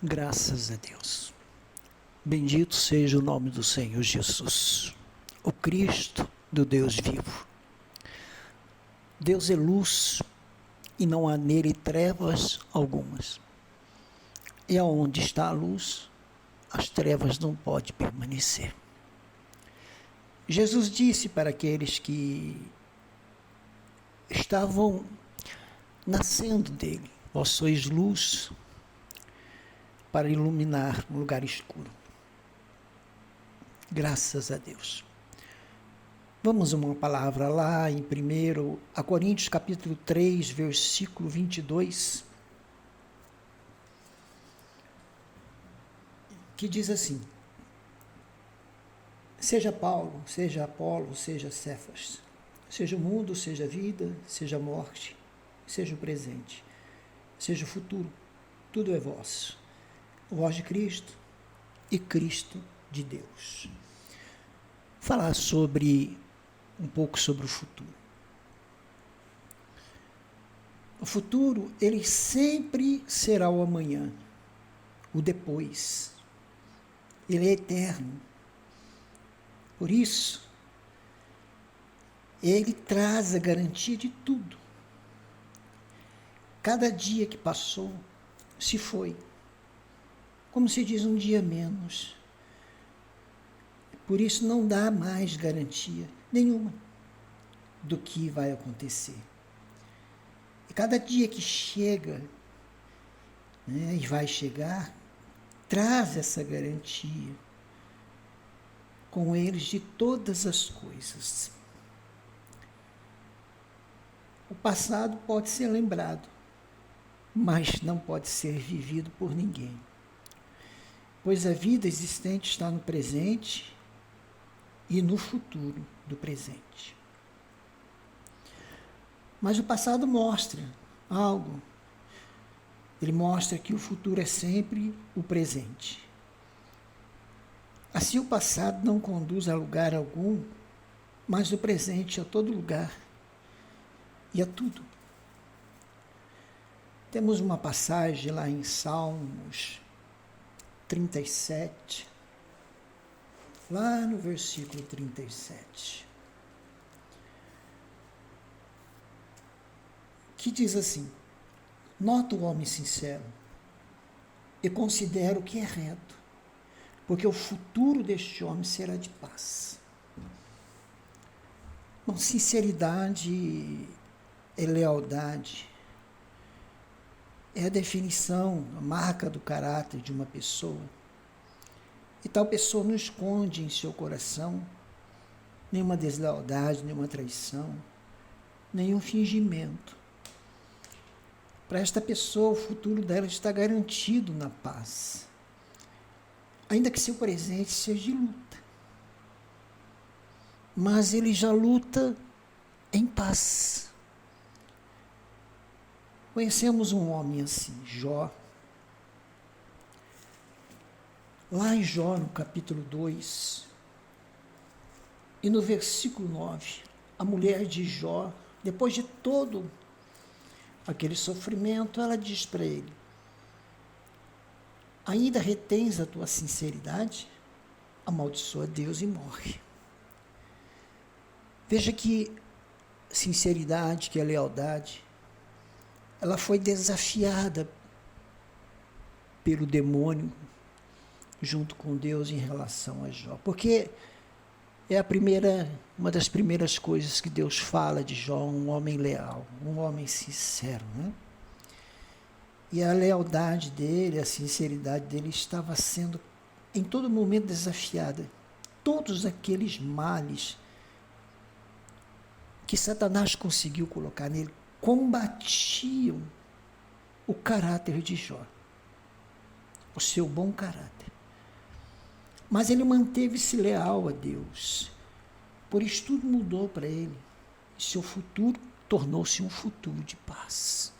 Graças a Deus. Bendito seja o nome do Senhor Jesus, o Cristo do Deus vivo. Deus é luz e não há nele trevas algumas. E aonde está a luz, as trevas não podem permanecer. Jesus disse para aqueles que estavam nascendo dele: vós sois luz para iluminar um lugar escuro. Graças a Deus. Vamos uma palavra lá em 1 Coríntios capítulo 3, versículo 22, que diz assim: seja Paulo, seja Apolo, seja Cefas, seja o mundo, seja a vida, seja a morte, seja o presente, seja o futuro, tudo é vosso. Voz de Cristo e Cristo de Deus. Falar um pouco sobre o futuro. O futuro, ele sempre será o amanhã, o depois. Ele é eterno. Por isso, ele traz a garantia de tudo. Cada dia que passou, se foi. Como se diz, um dia menos. Por isso não dá mais garantia nenhuma do que vai acontecer. E cada dia que chega, e vai chegar, traz essa garantia com eles de todas as coisas. O passado pode ser lembrado, mas não pode ser vivido por ninguém. Pois a vida existente está no presente e no futuro do presente. Mas o passado mostra algo. Ele mostra que o futuro é sempre o presente. Assim, o passado não conduz a lugar algum, mas o presente a todo lugar e a tudo. Temos uma passagem lá em Salmos 37, lá no versículo 37, que diz assim: nota o homem sincero e considero o que é reto, porque o futuro deste homem será de paz. Bom, sinceridade e lealdade é a definição, a marca do caráter de uma pessoa. E tal pessoa não esconde em seu coração nenhuma deslealdade, nenhuma traição, nenhum fingimento. Para esta pessoa, o futuro dela está garantido na paz, ainda que seu presente seja de luta. Mas ele já luta em paz. Conhecemos um homem assim, Jó. Lá em Jó, no capítulo 2, e no versículo 9, a mulher de Jó, depois de todo aquele sofrimento, ela diz para ele: ainda retens a tua sinceridade? Amaldiçoa Deus e morre. Veja que sinceridade, que a lealdade, ela foi desafiada pelo demônio junto com Deus em relação a Jó. Porque é uma das primeiras coisas que Deus fala de Jó: um homem leal, um homem sincero, né? E a lealdade dele, a sinceridade dele estava sendo em todo momento desafiada. Todos aqueles males que Satanás conseguiu colocar nele combatiam o caráter de Jó, o seu bom caráter. Mas ele manteve-se leal a Deus. Por isso tudo mudou para ele. Seu futuro tornou-se um futuro de paz.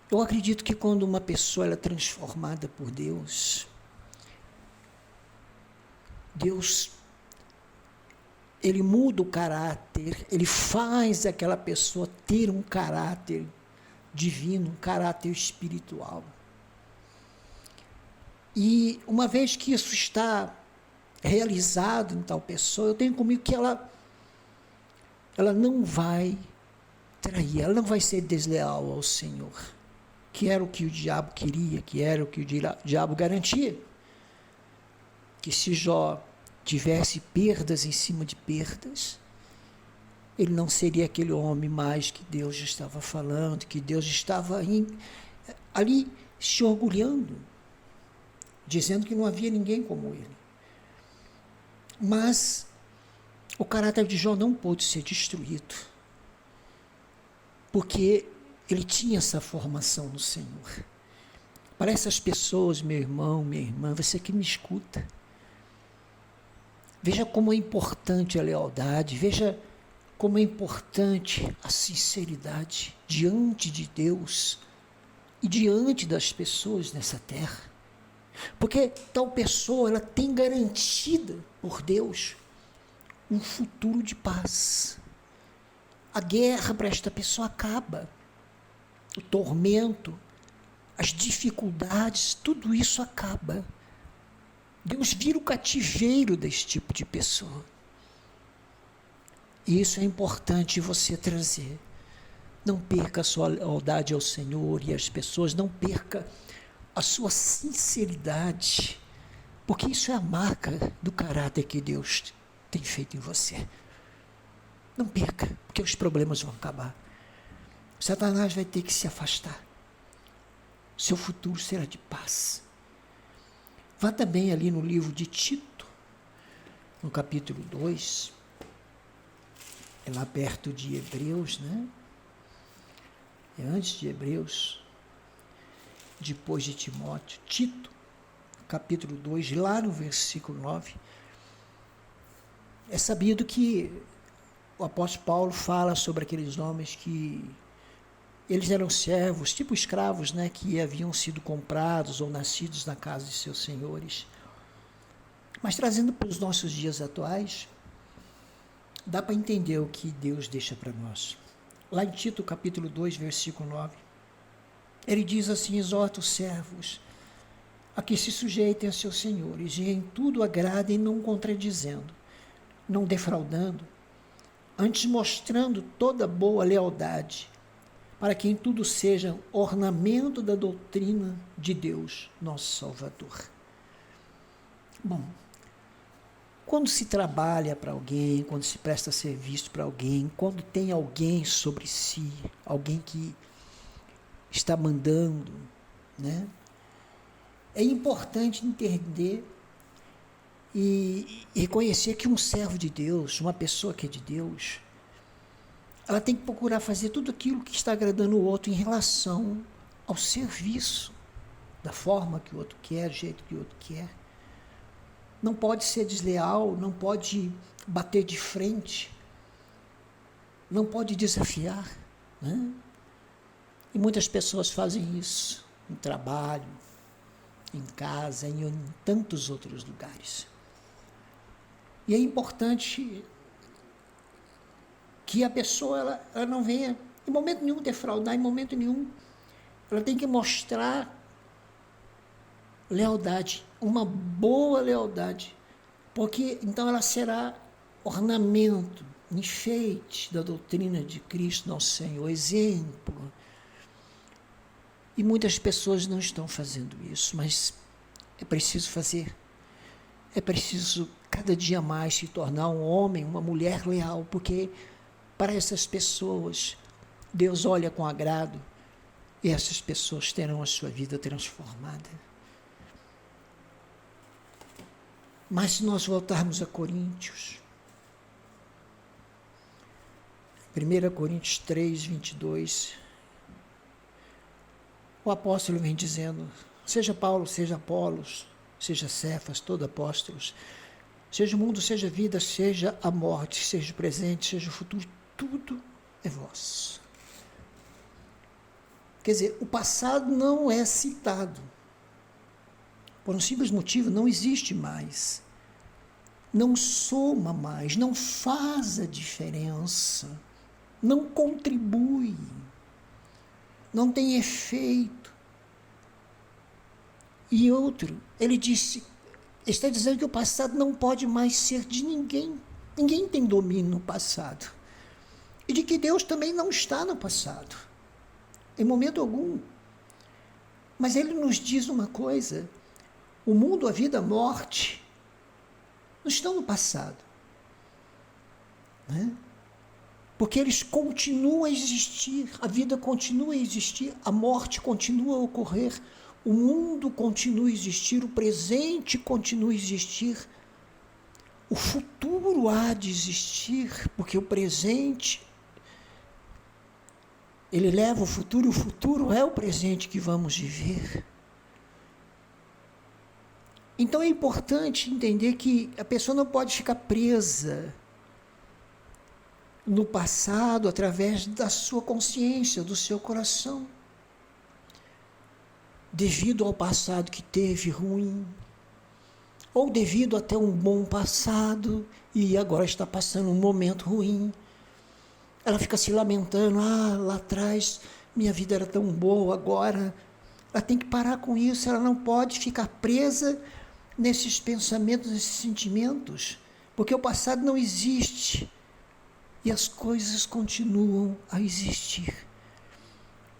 Eu acredito que quando uma pessoa é transformada por Deus, ele muda o caráter, ele faz aquela pessoa ter um caráter divino, um caráter espiritual. E uma vez que isso está realizado em tal pessoa, eu tenho comigo que ela não vai trair, ela não vai ser desleal ao Senhor, que era o que o diabo queria, que era o que o diabo garantia. Que se Jó tivesse perdas em cima de perdas, ele não seria aquele homem mais que Deus estava falando, que Deus estava ali se orgulhando, dizendo que não havia ninguém como ele. Mas o caráter de Jó não pôde ser destruído, porque ele tinha essa formação no Senhor. Para essas pessoas, meu irmão, minha irmã, você que me escuta, veja como é importante a lealdade, veja como é importante a sinceridade diante de Deus e diante das pessoas nessa terra. Porque tal pessoa, ela tem garantida por Deus um futuro de paz. A guerra para esta pessoa acaba. O tormento, as dificuldades, tudo isso acaba. Deus vira o cativeiro desse tipo de pessoa. E isso é importante você trazer. Não perca a sua lealdade ao Senhor e às pessoas, não perca a sua sinceridade, porque isso é a marca do caráter que Deus tem feito em você. Não perca, porque os problemas vão acabar. Satanás vai ter que se afastar. Seu futuro será de paz. Vá também ali no livro de Tito, no capítulo 2, é lá perto de Hebreus, né? É antes de Hebreus, depois de Timóteo. Tito, capítulo 2, lá no versículo 9, é sabido que o apóstolo Paulo fala sobre aqueles homens que eles eram servos, tipo escravos, né, que haviam sido comprados ou nascidos na casa de seus senhores. Mas trazendo para os nossos dias atuais, dá para entender o que Deus deixa para nós. Lá em Tito, capítulo 2, versículo 9, ele diz assim: exorta os servos a que se sujeitem a seus senhores e em tudo agradem, não contradizendo, não defraudando, antes mostrando toda boa lealdade, para que em tudo sejam ornamento da doutrina de Deus, nosso Salvador. Bom, quando se trabalha para alguém, quando se presta serviço para alguém, quando tem alguém sobre si, alguém que está mandando, né? É importante entender e reconhecer que um servo de Deus, uma pessoa que é de Deus, ela tem que procurar fazer tudo aquilo que está agradando o outro em relação ao serviço, da forma que o outro quer, do jeito que o outro quer. Não pode ser desleal, não pode bater de frente, não pode desafiar, né? E muitas pessoas fazem isso no trabalho, em casa, em tantos outros lugares. E é importante que a pessoa ela não venha, em momento nenhum, defraudar, em momento nenhum. Ela tem que mostrar lealdade, uma boa lealdade, porque então ela será ornamento, enfeite da doutrina de Cristo, nosso Senhor, exemplo. E muitas pessoas não estão fazendo isso, mas é preciso fazer. É preciso cada dia mais se tornar um homem, uma mulher leal, porque para essas pessoas Deus olha com agrado e essas pessoas terão a sua vida transformada. Mas se nós voltarmos a Coríntios, 1 Coríntios 3, 22, o apóstolo vem dizendo, seja Paulo, seja Apolos, seja Cefas, todo apóstolos, seja o mundo, seja a vida, seja a morte, seja o presente, seja o futuro, tudo é vosso. Quer dizer, o passado não é citado. Por um simples motivo, não existe mais. Não soma mais, não faz a diferença, não contribui, não tem efeito. E outro, ele está dizendo que o passado não pode mais ser de ninguém. Ninguém tem domínio no passado. E de que Deus também não está no passado, em momento algum. Mas ele nos diz uma coisa: o mundo, a vida, a morte não estão no passado, né? Porque eles continuam a existir, a vida continua a existir, a morte continua a ocorrer, o mundo continua a existir, o presente continua a existir, o futuro há de existir, porque o presente, ele leva o futuro, e o futuro é o presente que vamos viver. Então é importante entender que a pessoa não pode ficar presa no passado através da sua consciência, do seu coração, devido ao passado que teve ruim, ou devido até um bom passado e agora está passando um momento ruim. Ela fica se lamentando: lá atrás minha vida era tão boa, agora. Ela tem que parar com isso, ela não pode ficar presa nesses pensamentos, nesses sentimentos, porque o passado não existe e as coisas continuam a existir.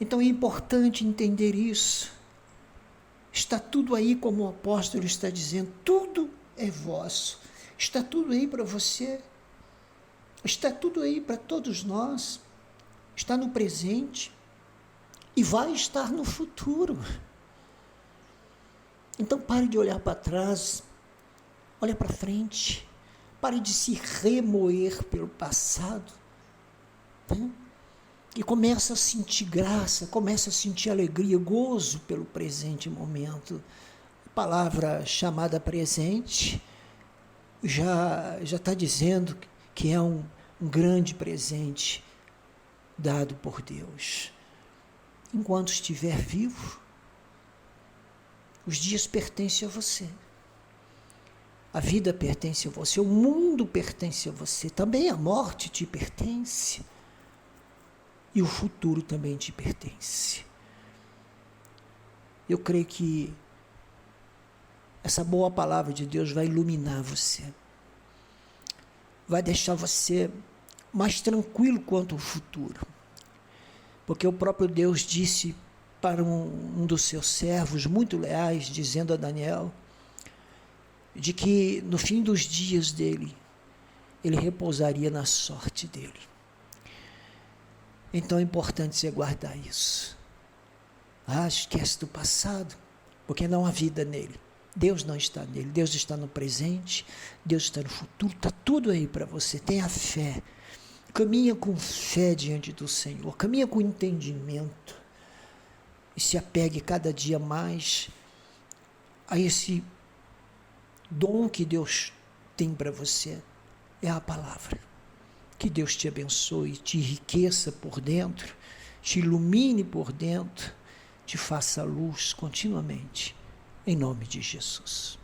Então é importante entender isso. Está tudo aí, como o apóstolo está dizendo, tudo é vosso. Está tudo aí para você, está tudo aí para todos nós, está no presente e vai estar no futuro. Então pare de olhar para trás, olha para frente, pare de se remoer pelo passado, né? E começa a sentir graça, começa a sentir alegria, gozo pelo presente momento. A palavra chamada presente já está dizendo que é um grande presente dado por Deus. Enquanto estiver vivo, os dias pertencem a você. A vida pertence a você, o mundo pertence a você, também a morte te pertence. E o futuro também te pertence. Eu creio que essa boa palavra de Deus vai iluminar você. Vai deixar você mais tranquilo quanto ao futuro. Porque o próprio Deus disse para um dos seus servos muito leais, dizendo a Daniel, de que no fim dos dias dele, ele repousaria na sorte dele. Então é importante você guardar isso. Esquece do passado, porque não há vida nele. Deus não está nele, Deus está no presente, Deus está no futuro, está tudo aí para você. Tenha fé, caminha com fé diante do Senhor, caminha com entendimento e se apegue cada dia mais a esse dom que Deus tem para você, é a palavra. Que Deus te abençoe, te enriqueça por dentro, te ilumine por dentro, te faça luz continuamente, em nome de Jesus.